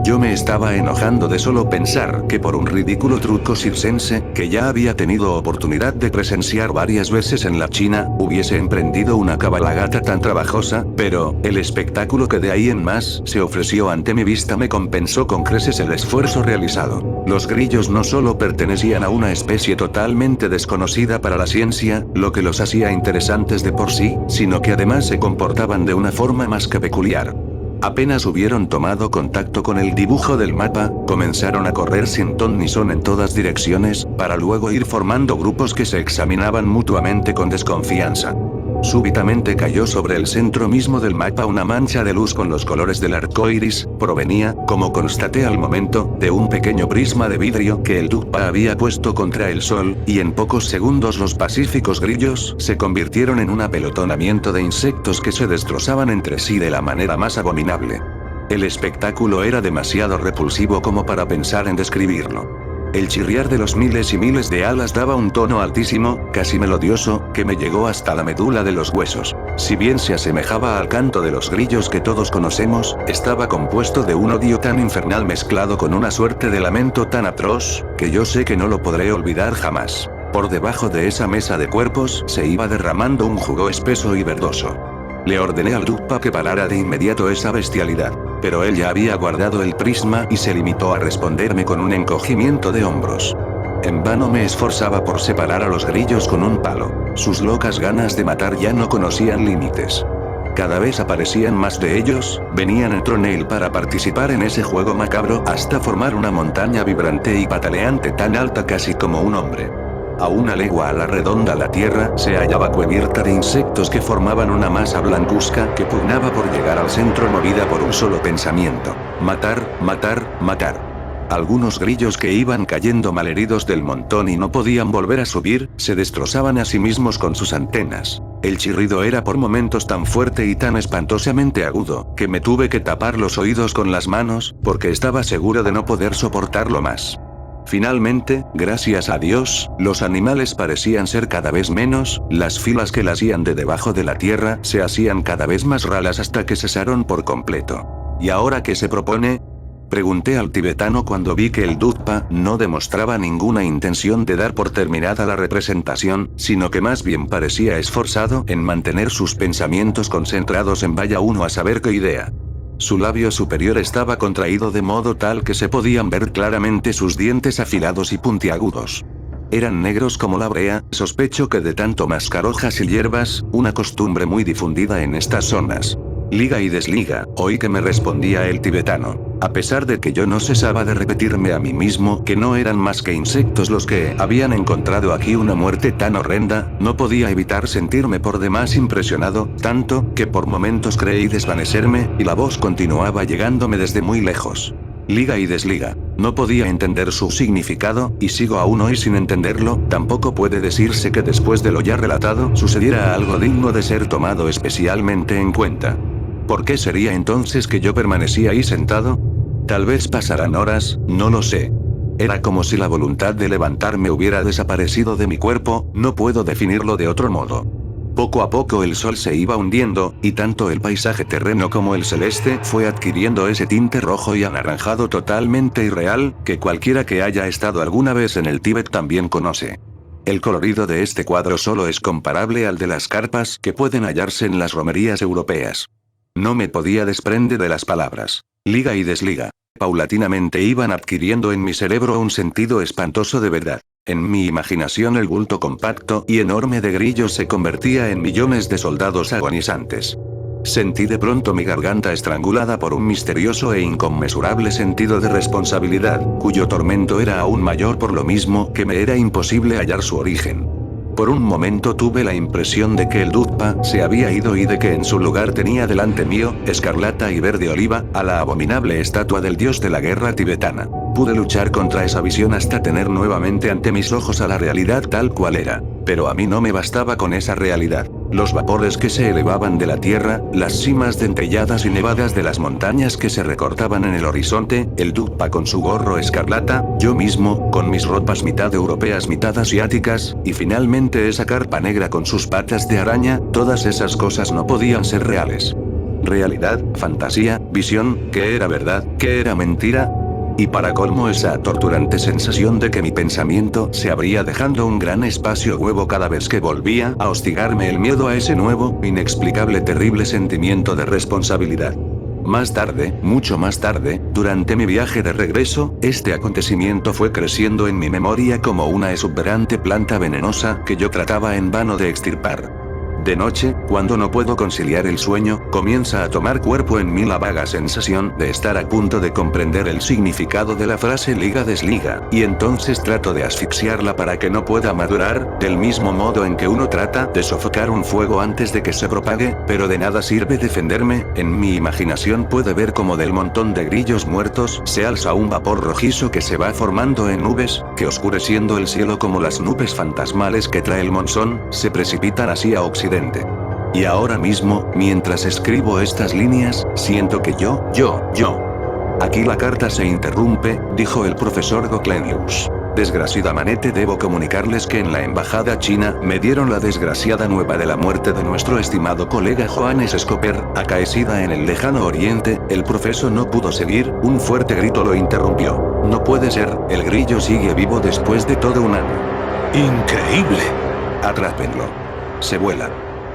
Yo me estaba enojando de solo pensar que por un ridículo truco circense, que ya había tenido oportunidad de presenciar varias veces en la China, hubiese emprendido una cabalgata tan trabajosa, pero, el espectáculo que de ahí en más se ofreció ante mi vista me compensó con creces el esfuerzo realizado. Los grillos no solo pertenecían a una especie totalmente desconocida para la ciencia, lo que los hacía interesantes de por sí, sino que además se comportaban de una forma más que peculiar. Apenas hubieron tomado contacto con el dibujo del mapa, comenzaron a correr sin ton ni son en todas direcciones, para luego ir formando grupos que se examinaban mutuamente con desconfianza. Súbitamente cayó sobre el centro mismo del mapa una mancha de luz con los colores del arco iris. Provenía, como constaté al momento, de un pequeño prisma de vidrio que el Dugpa había puesto contra el sol, y en pocos segundos los pacíficos grillos se convirtieron en un apelotonamiento de insectos que se destrozaban entre sí de la manera más abominable. El espectáculo era demasiado repulsivo como para pensar en describirlo. El chirriar de los miles y miles de alas daba un tono altísimo, casi melodioso, que me llegó hasta la médula de los huesos. Si bien se asemejaba al canto de los grillos que todos conocemos, estaba compuesto de un odio tan infernal mezclado con una suerte de lamento tan atroz, que yo sé que no lo podré olvidar jamás. Por debajo de esa mesa de cuerpos se iba derramando un jugo espeso y verdoso. Le ordené al Dugpa que parara de inmediato esa bestialidad, pero él ya había guardado el prisma y se limitó a responderme con un encogimiento de hombros. En vano me esforzaba por separar a los grillos con un palo. Sus locas ganas de matar ya no conocían límites. Cada vez aparecían más de ellos, venían en tronel para participar en ese juego macabro hasta formar una montaña vibrante y pataleante tan alta casi como un hombre. A una legua a la redonda la tierra se hallaba cubierta de insectos que formaban una masa blancuzca que pugnaba por llegar al centro movida por un solo pensamiento: matar, matar, matar. Algunos grillos que iban cayendo malheridos del montón y no podían volver a subir, se destrozaban a sí mismos con sus antenas. El chirrido era por momentos tan fuerte y tan espantosamente agudo, que me tuve que tapar los oídos con las manos, porque estaba seguro de no poder soportarlo más. Finalmente, gracias a Dios, los animales parecían ser cada vez menos, las filas que las hacían de debajo de la tierra se hacían cada vez más raras hasta que cesaron por completo. ¿Y ahora qué se propone? Pregunté al tibetano cuando vi que el Dugpa no demostraba ninguna intención de dar por terminada la representación, sino que más bien parecía esforzado en mantener sus pensamientos concentrados en vaya uno a saber qué idea. Su labio superior estaba contraído de modo tal que se podían ver claramente sus dientes afilados y puntiagudos. Eran negros como la brea, sospecho que de tanto mascar hojas y hierbas, una costumbre muy difundida en estas zonas. Liga y desliga, oí que me respondía el tibetano. A pesar de que yo no cesaba de repetirme a mí mismo que no eran más que insectos los que habían encontrado aquí una muerte tan horrenda, no podía evitar sentirme por demás impresionado, tanto, que por momentos creí desvanecerme, y la voz continuaba llegándome desde muy lejos. Liga y desliga. No podía entender su significado, y sigo aún hoy sin entenderlo. Tampoco puede decirse que después de lo ya relatado sucediera algo digno de ser tomado especialmente en cuenta. ¿Por qué sería entonces que yo permanecía ahí sentado? Tal vez pasarán horas, no lo sé. Era como si la voluntad de levantarme hubiera desaparecido de mi cuerpo, no puedo definirlo de otro modo. Poco a poco el sol se iba hundiendo, y tanto el paisaje terreno como el celeste fue adquiriendo ese tinte rojo y anaranjado totalmente irreal, que cualquiera que haya estado alguna vez en el Tíbet también conoce. El colorido de este cuadro solo es comparable al de las carpas que pueden hallarse en las romerías europeas. No me podía desprender de las palabras. Liga y desliga. Paulatinamente iban adquiriendo en mi cerebro un sentido espantoso de verdad. En mi imaginación el bulto compacto y enorme de grillos se convertía en millones de soldados agonizantes. Sentí de pronto mi garganta estrangulada por un misterioso e inconmensurable sentido de responsabilidad, cuyo tormento era aún mayor por lo mismo que me era imposible hallar su origen. Por un momento tuve la impresión de que el Dugpa se había ido y de que en su lugar tenía delante mío, escarlata y verde oliva, a la abominable estatua del dios de la guerra tibetana. Pude luchar contra esa visión hasta tener nuevamente ante mis ojos a la realidad tal cual era. Pero a mí no me bastaba con esa realidad. Los vapores que se elevaban de la tierra, las cimas dentelladas y nevadas de las montañas que se recortaban en el horizonte, el Dugpa con su gorro escarlata, yo mismo, con mis ropas mitad europeas mitad asiáticas, y finalmente esa carpa negra con sus patas de araña, todas esas cosas no podían ser reales. Realidad, fantasía, visión, ¿qué era verdad, qué era mentira? Y para colmo esa torturante sensación de que mi pensamiento se abría dejando un gran espacio huevo cada vez que volvía a hostigarme el miedo a ese nuevo, inexplicable terrible sentimiento de responsabilidad. Más tarde, mucho más tarde, durante mi viaje de regreso, este acontecimiento fue creciendo en mi memoria como una exuberante planta venenosa que yo trataba en vano de extirpar. De noche, cuando no puedo conciliar el sueño, comienza a tomar cuerpo en mí la vaga sensación de estar a punto de comprender el significado de la frase liga-desliga, y entonces trato de asfixiarla para que no pueda madurar, del mismo modo en que uno trata de sofocar un fuego antes de que se propague, pero de nada sirve defenderme. En mi imaginación puede ver como del montón de grillos muertos se alza un vapor rojizo que se va formando en nubes, que oscureciendo el cielo como las nubes fantasmales que trae el monzón, se precipitan hacia occidente. Y ahora mismo, mientras escribo estas líneas, siento que yo. Aquí la carta se interrumpe, dijo el profesor Goclenius. Desgraciadamente debo comunicarles que en la embajada china me dieron la desgraciada nueva de la muerte de nuestro estimado colega Johannes Scopper, acaecida en el lejano oriente. El profesor no pudo seguir, un fuerte grito lo interrumpió. No puede ser, el grillo sigue vivo después de todo un año. ¡Increíble! Atrápenlo. Se vuela.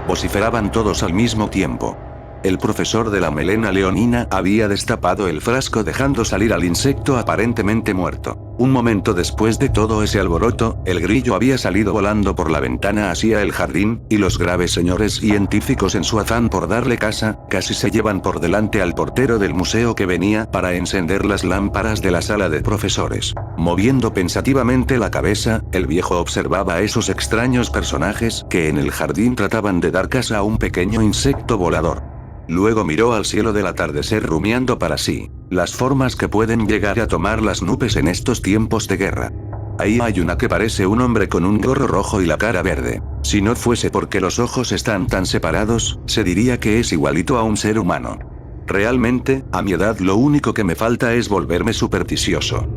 Vociferaban todos al mismo tiempo. El profesor de la melena leonina había destapado el frasco dejando salir al insecto aparentemente muerto. Un momento después de todo ese alboroto, el grillo había salido volando por la ventana hacia el jardín, y los graves señores científicos en su afán por darle caza, casi se llevan por delante al portero del museo que venía para encender las lámparas de la sala de profesores. Moviendo pensativamente la cabeza, el viejo observaba a esos extraños personajes que en el jardín trataban de dar caza a un pequeño insecto volador. Luego miró al cielo del atardecer rumiando para sí las formas que pueden llegar a tomar las nubes en estos tiempos de guerra. Ahí hay una que parece un hombre con un gorro rojo y la cara verde. Si no fuese porque los ojos están tan separados, se diría que es igualito a un ser humano. Realmente, a mi edad lo único que me falta es volverme supersticioso.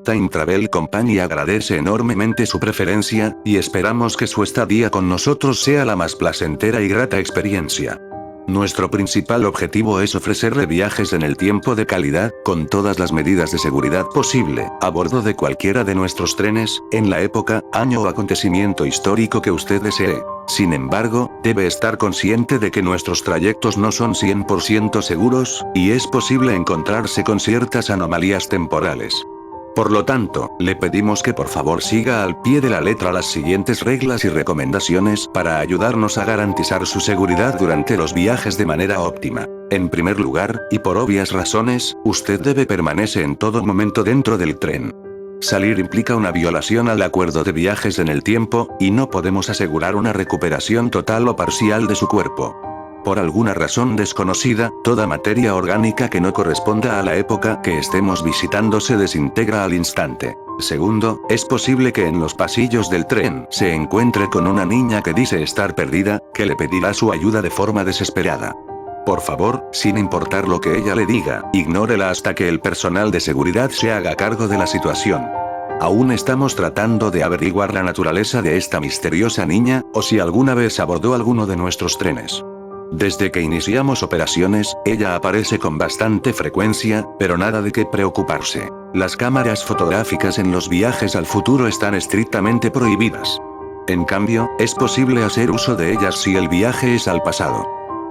Time Travel Company agradece enormemente su preferencia, y esperamos que su estadía con nosotros sea la más placentera y grata experiencia. Nuestro principal objetivo es ofrecerle viajes en el tiempo de calidad, con todas las medidas de seguridad posible, a bordo de cualquiera de nuestros trenes, en la época, año o acontecimiento histórico que usted desee. Sin embargo, debe estar consciente de que nuestros trayectos no son 100% seguros, y es posible encontrarse con ciertas anomalías temporales. Por lo tanto, le pedimos que por favor siga al pie de la letra las siguientes reglas y recomendaciones para ayudarnos a garantizar su seguridad durante los viajes de manera óptima. En primer lugar, y por obvias razones, usted debe permanecer en todo momento dentro del tren. Salir implica una violación al acuerdo de viajes en el tiempo, y no podemos asegurar una recuperación total o parcial de su cuerpo. Por alguna razón desconocida, toda materia orgánica que no corresponda a la época que estemos visitando se desintegra al instante. Segundo, es posible que en los pasillos del tren se encuentre con una niña que dice estar perdida, que le pedirá su ayuda de forma desesperada. Por favor, sin importar lo que ella le diga, ignórela hasta que el personal de seguridad se haga cargo de la situación. Aún estamos tratando de averiguar la naturaleza de esta misteriosa niña, o si alguna vez abordó alguno de nuestros trenes. Desde que iniciamos operaciones, ella aparece con bastante frecuencia, pero nada de qué preocuparse. Las cámaras fotográficas en los viajes al futuro están estrictamente prohibidas. En cambio, es posible hacer uso de ellas si el viaje es al pasado.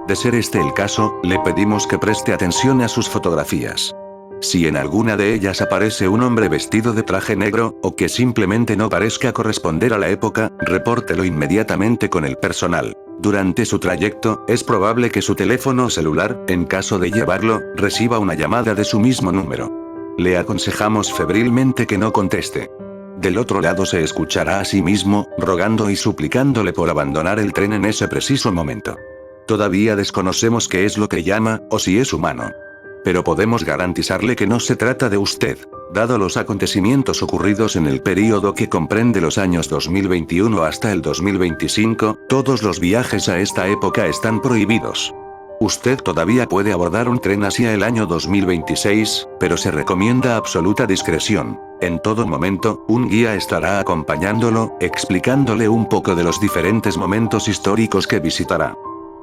De ser este el caso, le pedimos que preste atención a sus fotografías. Si en alguna de ellas aparece un hombre vestido de traje negro, o que simplemente no parezca corresponder a la época, repórtelo inmediatamente con el personal. Durante su trayecto, es probable que su teléfono celular, en caso de llevarlo, reciba una llamada de su mismo número. Le aconsejamos febrilmente que no conteste. Del otro lado se escuchará a sí mismo, rogando y suplicándole por abandonar el tren en ese preciso momento. Todavía desconocemos qué es lo que llama, o si es humano. Pero podemos garantizarle que no se trata de usted. Dado los acontecimientos ocurridos en el período que comprende los años 2021 hasta el 2025, todos los viajes a esta época están prohibidos. Usted todavía puede abordar un tren hacia el año 2026, pero se recomienda absoluta discreción. En todo momento, un guía estará acompañándolo, explicándole un poco de los diferentes momentos históricos que visitará.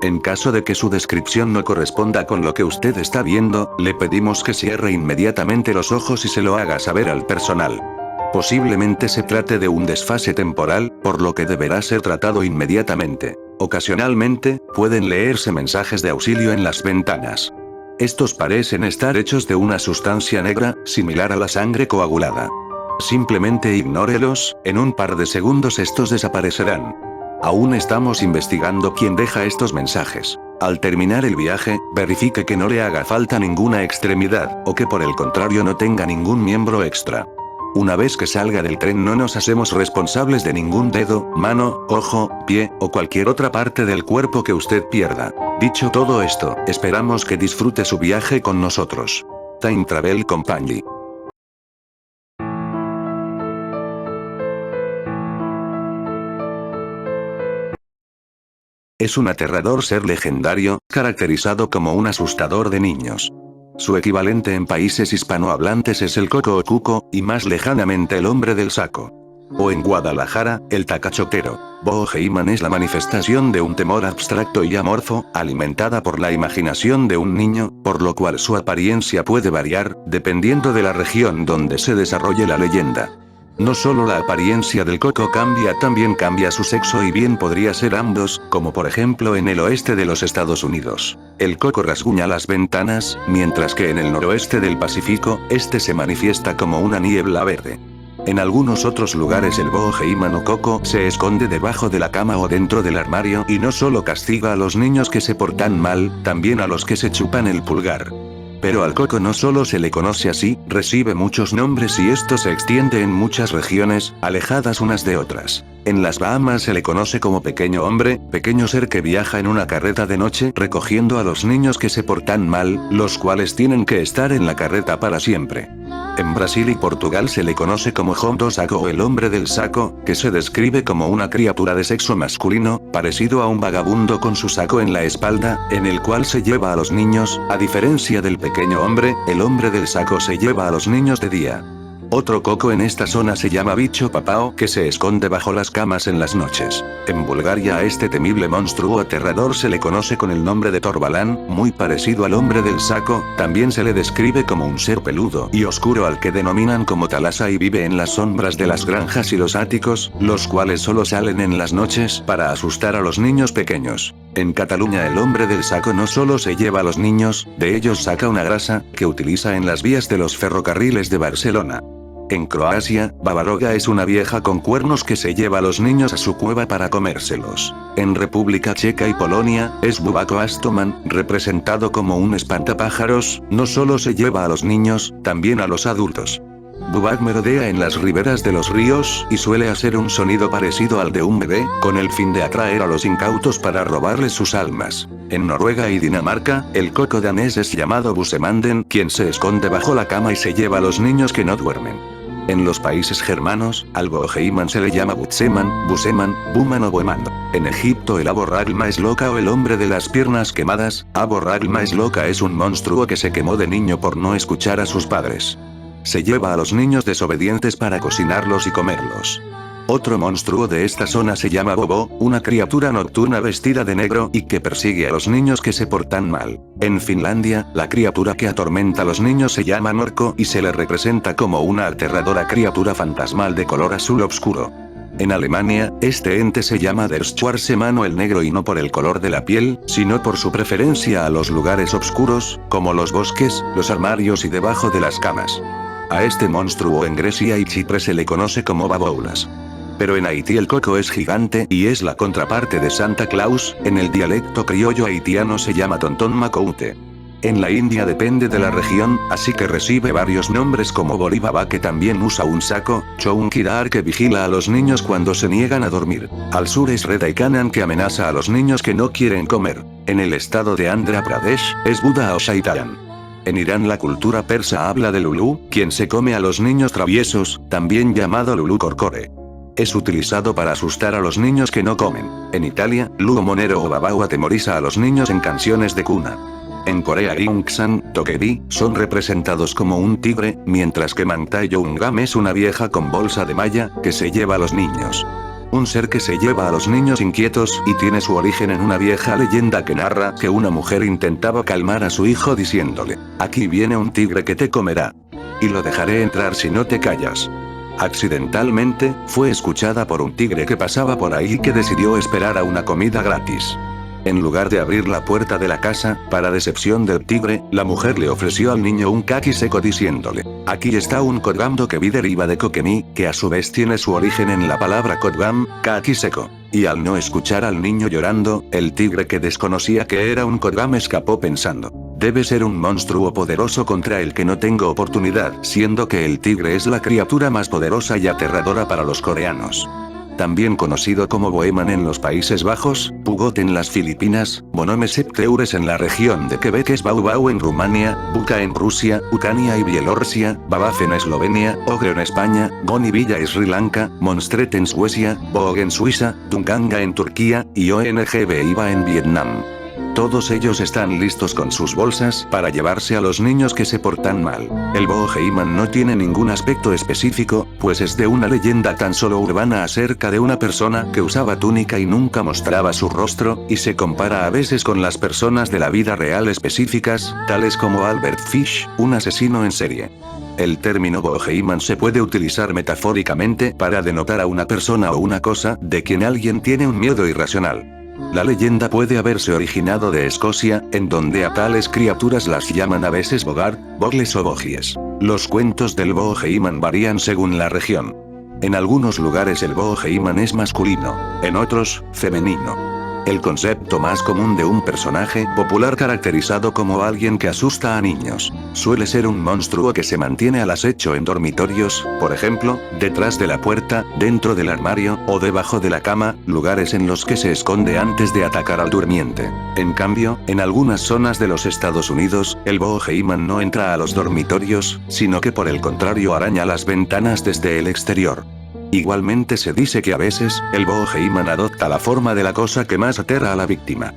En caso de que su descripción no corresponda con lo que usted está viendo, le pedimos que cierre inmediatamente los ojos y se lo haga saber al personal. Posiblemente se trate de un desfase temporal, por lo que deberá ser tratado inmediatamente. Ocasionalmente, pueden leerse mensajes de auxilio en las ventanas. Estos parecen estar hechos de una sustancia negra, similar a la sangre coagulada. Simplemente ignórelos, en un par de segundos estos desaparecerán. Aún estamos investigando quién deja estos mensajes. Al terminar el viaje, verifique que no le haga falta ninguna extremidad, o que por el contrario no tenga ningún miembro extra. Una vez que salga del tren no nos hacemos responsables de ningún dedo, mano, ojo, pie, o cualquier otra parte del cuerpo que usted pierda. Dicho todo esto, esperamos que disfrute su viaje con nosotros. Time Travel Company. Es un aterrador ser legendario, caracterizado como un asustador de niños. Su equivalente en países hispanohablantes es el coco o cuco, y más lejanamente el hombre del saco. O en Guadalajara, el tacachotero. Boogeyman es la manifestación de un temor abstracto y amorfo, alimentada por la imaginación de un niño, por lo cual su apariencia puede variar, dependiendo de la región donde se desarrolle la leyenda. No solo la apariencia del coco cambia, también cambia su sexo y bien podría ser ambos, como por ejemplo en el oeste de los Estados Unidos. El coco rasguña las ventanas, mientras que en el noroeste del Pacífico, este se manifiesta como una niebla verde. En algunos otros lugares el boogeyman o coco se esconde debajo de la cama o dentro del armario y no solo castiga a los niños que se portan mal, también a los que se chupan el pulgar. Pero al coco no solo se le conoce así, recibe muchos nombres y esto se extiende en muchas regiones, alejadas unas de otras. En las Bahamas se le conoce como pequeño hombre, pequeño ser que viaja en una carreta de noche recogiendo a los niños que se portan mal, los cuales tienen que estar en la carreta para siempre. En Brasil y Portugal se le conoce como Homem do Saco o el hombre del saco, que se describe como una criatura de sexo masculino, parecido a un vagabundo con su saco en la espalda, en el cual se lleva a los niños, a diferencia del pequeño hombre, el hombre del saco se lleva a los niños de día. Otro coco en esta zona se llama bicho papao, que se esconde bajo las camas en las noches. En Bulgaria a este temible monstruo aterrador se le conoce con el nombre de Torbalán, muy parecido al hombre del saco, también se le describe como un ser peludo y oscuro al que denominan como Talasa y vive en las sombras de las granjas y los áticos, los cuales solo salen en las noches para asustar a los niños pequeños. En Cataluña el hombre del saco no solo se lleva a los niños, de ellos saca una grasa, que utiliza en las vías de los ferrocarriles de Barcelona. En Croacia, Babaroga es una vieja con cuernos que se lleva a los niños a su cueva para comérselos. En República Checa y Polonia, es Bubako Astoman, representado como un espantapájaros, no solo se lleva a los niños, también a los adultos. Bubak merodea en las riberas de los ríos y suele hacer un sonido parecido al de un bebé, con el fin de atraer a los incautos para robarles sus almas. En Noruega y Dinamarca, el coco danés es llamado Busemanden, quien se esconde bajo la cama y se lleva a los niños que no duermen. En los países germanos, al Boheiman se le llama Butseman, Buseman, Buman o Buemando. En Egipto el Abu Ragma es loca o el hombre de las piernas quemadas. Abu Ragma es loca es un monstruo que se quemó de niño por no escuchar a sus padres. Se lleva a los niños desobedientes para cocinarlos y comerlos. Otro monstruo de esta zona se llama Bobo, una criatura nocturna vestida de negro y que persigue a los niños que se portan mal. En Finlandia, la criatura que atormenta a los niños se llama Norco y se le representa como una aterradora criatura fantasmal de color azul oscuro. En Alemania, este ente se llama Der Schwarze Mann o el negro y no por el color de la piel, sino por su preferencia a los lugares oscuros, como los bosques, los armarios y debajo de las camas. A este monstruo en Grecia y Chipre se le conoce como baboulas. Pero en Haití el coco es gigante y es la contraparte de Santa Claus, en el dialecto criollo haitiano se llama tontón macoute. En la India depende de la región, así que recibe varios nombres como Boribaba que también usa un saco, Chounkidar que vigila a los niños cuando se niegan a dormir. Al sur es Redaicanan que amenaza a los niños que no quieren comer. En el estado de Andhra Pradesh, es Buda o Shaitaran. En Irán la cultura persa habla de Lulú, quien se come a los niños traviesos, también llamado Lulú Corcore. Es utilizado para asustar a los niños que no comen. En Italia, Luo Monero o Babau atemoriza a los niños en canciones de cuna. En Corea Gyeongsan, Tokebi, son representados como un tigre, mientras que Mangtaeyeongam es una vieja con bolsa de malla, que se lleva a los niños. Un ser que se lleva a los niños inquietos y tiene su origen en una vieja leyenda que narra que una mujer intentaba calmar a su hijo diciéndole, aquí viene un tigre que te comerá. Y lo dejaré entrar si no te callas. Accidentalmente, fue escuchada por un tigre que pasaba por ahí y que decidió esperar a una comida gratis. En lugar de abrir la puerta de la casa, para decepción del tigre, la mujer le ofreció al niño un kaki seco diciéndole, aquí está un kodgamdo que vi deriva de kokemi, que a su vez tiene su origen en la palabra kodgam, kaki seco. Y al no escuchar al niño llorando, el tigre que desconocía que era un kodgam escapó pensando, debe ser un monstruo poderoso contra el que no tengo oportunidad, siendo que el tigre es la criatura más poderosa y aterradora para los coreanos. También conocido como Boeman en los Países Bajos, Pugot en las Filipinas, Bonome Septeures en la región de Quebec es Baubau en Rumania, Buka en Rusia, Ucania y Bielorrusia, Babaf en Eslovenia, Ogre en España, Bonivilla en Sri Lanka, Monstret en Suecia, Boog en Suiza, Dunganga en Turquía, y ONG en Vietnam. Todos ellos están listos con sus bolsas para llevarse a los niños que se portan mal. El Boheiman no tiene ningún aspecto específico, pues es de una leyenda tan solo urbana acerca de una persona que usaba túnica y nunca mostraba su rostro, y se compara a veces con las personas de la vida real específicas, tales como Albert Fish, un asesino en serie. El término Boheiman se puede utilizar metafóricamente para denotar a una persona o una cosa de quien alguien tiene un miedo irracional. La leyenda puede haberse originado de Escocia, en donde a tales criaturas las llaman a veces bogart, bogles o bogies. Los cuentos del Boheiman varían según la región. En algunos lugares el Boheiman es masculino, en otros, femenino. El concepto más común de un personaje popular caracterizado como alguien que asusta a niños. Suele ser un monstruo que se mantiene al acecho en dormitorios, por ejemplo, detrás de la puerta, dentro del armario, o debajo de la cama, lugares en los que se esconde antes de atacar al durmiente. En cambio, en algunas zonas de los Estados Unidos, el Boogeyman no entra a los dormitorios, sino que por el contrario araña las ventanas desde el exterior. Igualmente se dice que a veces, el Boogeyman adopta la forma de la cosa que más aterra a la víctima.